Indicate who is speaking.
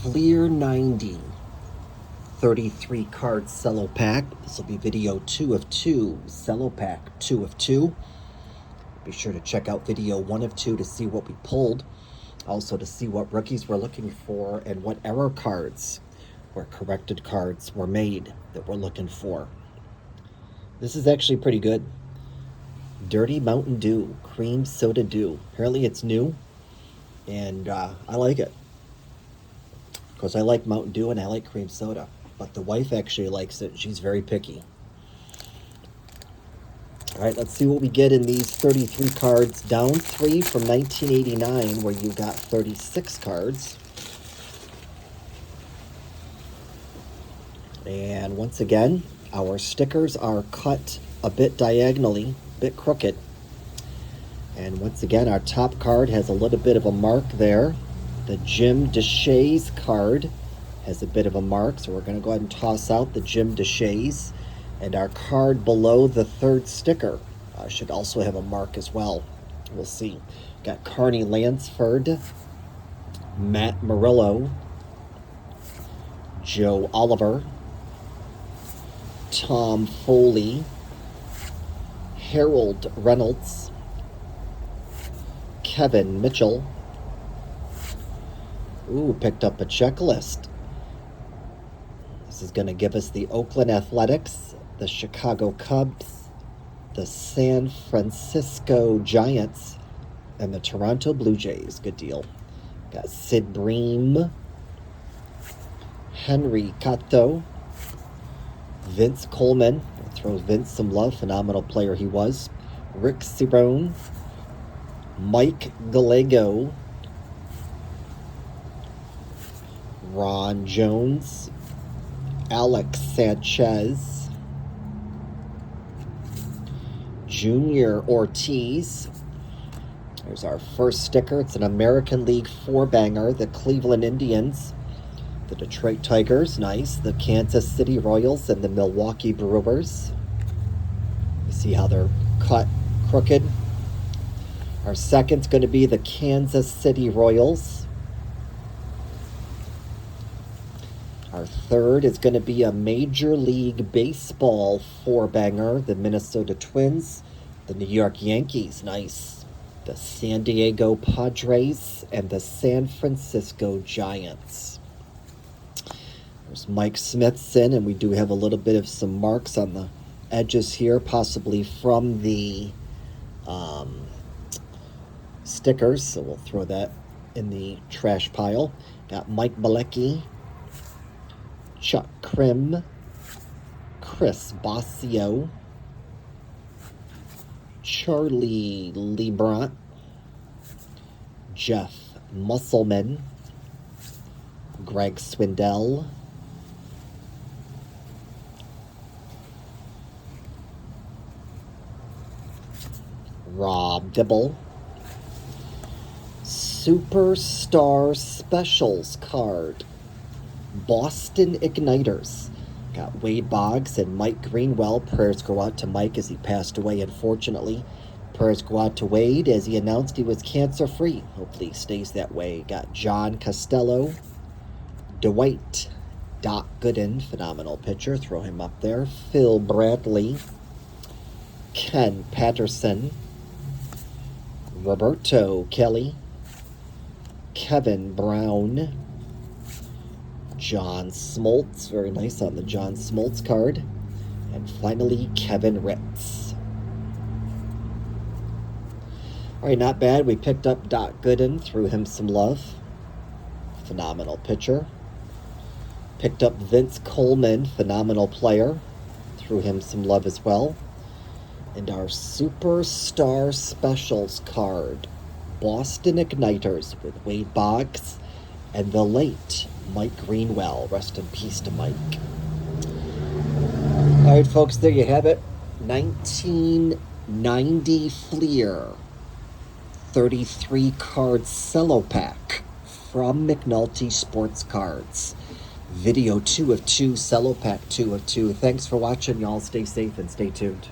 Speaker 1: Fleer 90 33 card cello pack. This will be video 2 of 2, cello pack 2 of 2. Be sure to check out video 1 of 2 to see what we pulled. Also to see what rookies we're looking for and what error cards or corrected cards were made that we're looking for. This is actually pretty good. Dirty Mountain Dew, Cream Soda Dew. Apparently it's new, and I like it. Because I like Mountain Dew and I like cream soda. But the wife actually likes it. She's very picky. All right, let's see what we get in these 33 cards. Down 3 from 1989, where you got 36 cards. And once again, our stickers are cut a bit diagonally, a bit crooked. And once again, our top card has a little bit of a mark there. The Jim DeShays card has a bit of a mark, so we're going to go ahead and toss out the Jim DeShays. And our card below the third sticker should also have a mark as well. We'll see. Got Carney Lansford, Matt Murillo, Joe Oliver, Tom Foley, Harold Reynolds, Kevin Mitchell. Ooh, picked up a checklist. This is going to give us the Oakland Athletics, the Chicago Cubs, the San Francisco Giants, and the Toronto Blue Jays. Good deal. Got Sid Bream, Henry Cato, Vince Coleman. Throw Vince some love. Phenomenal player he was. Rick Cerone, Mike Gallego, Ron Jones, Alex Sanchez, Junior Ortiz. There's our first sticker. It's an American League 4-banger. The Cleveland Indians, the Detroit Tigers, nice. The Kansas City Royals and the Milwaukee Brewers. You see how they're cut crooked. Our second's going to be the Kansas City Royals. Our third is going to be a Major League Baseball 4-banger. The Minnesota Twins, the New York Yankees, nice. The San Diego Padres, and the San Francisco Giants. There's Mike Smithson, and we do have a little bit of some marks on the edges here, possibly from the stickers, so we'll throw that in the trash pile. Got Mike Bilecki, Chuck Krim, Chris Bossio, Charlie Lebrant, Jeff Musselman, Greg Swindell, Rob Dibble, Superstar Specials card, Boston Igniters. Got Wade Boggs and Mike Greenwell. Prayers go out to Mike as he passed away, unfortunately. Prayers go out to Wade as he announced he was cancer-free. Hopefully he stays that way. Got John Costello, Dwight, Doc Gooden, phenomenal pitcher. Throw him up there. Phil Bradley, Ken Patterson, Roberto Kelly, Kevin Brown, John Smoltz, very nice on the John Smoltz card. And finally, Kevin Ritz. All right, not bad. We picked up Doc Gooden, threw him some love. Phenomenal pitcher. Picked up Vince Coleman, phenomenal player. Threw him some love as well. And our Superstar Specials card, Boston Igniters with Wade Boggs and the late Mike Greenwell. Rest in peace to Mike. All right, folks, there you have it. 1990 Fleer 33 card cello pack from McNulty Sports Cards. Video 2 of 2, cello pack 2 of 2. Thanks for watching, y'all. Stay safe and stay tuned.